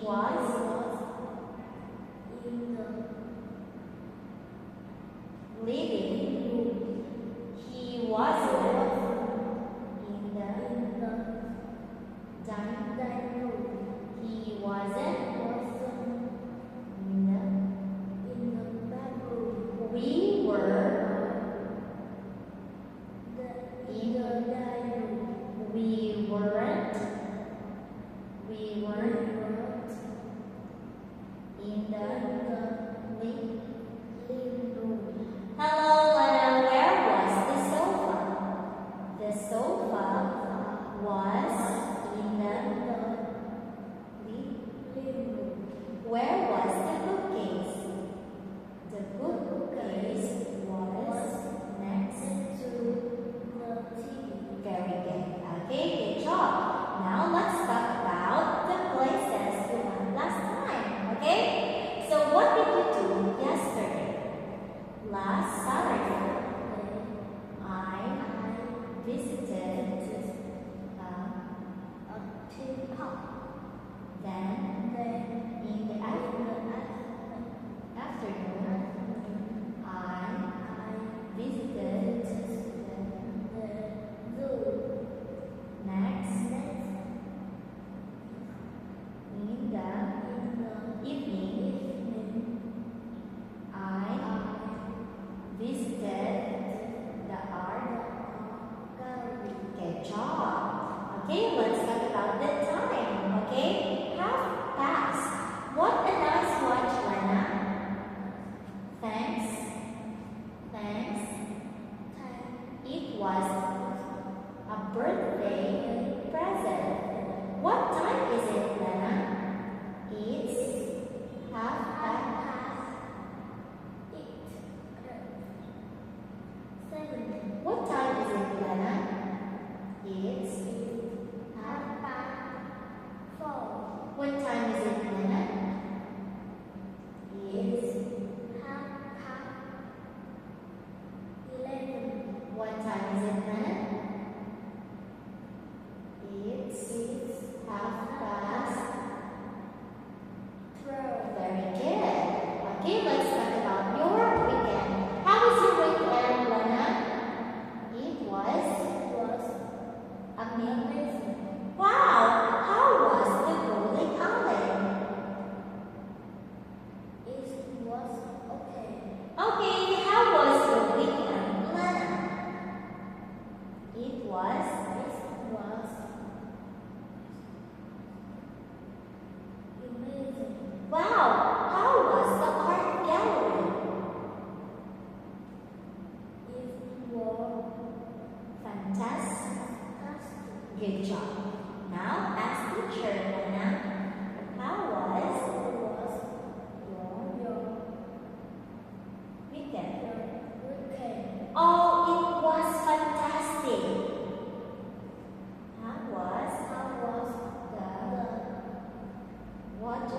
was in the living room. He wasn't in the In the dining dining room. He wasn't Wasn't in in the bedroom. the we were In the dining room. we weren't We weren't in the living. living room. Hello, Lena. Where was the sofa? The sofa was in the Living room. Where was the bookcase? The bookcase was next. Next to the TV. Very good. Okay, good job. Now let's talk about the places we went last time. Okay? So what did you do yesterday? Last Saturday, I visited A theme park. then Then in the afternoon, I visited the zoo. next Next in the in the evening. I visited the art gallery. Good job. Okay, let's talk about the time. Okay, half past. What a nice watch, Lena. Thanks. Thanks. It was a birthday present. What time is it, Lena? It's half past. What time is it, Lena? It's what time is it, Lena? It's what time is it, Lena? It's half past. Very good. Okay, let's talk about your weekend. How was your weekend, Lena? It was amazing. Wow! How was the bowling alley? Okay, how was your weekend, Lena? It was wow! How was the art gallery? Fantastic. Good job. Now ask teacher, Lena. How was your weekend? Oh, it was fantastic. How was the water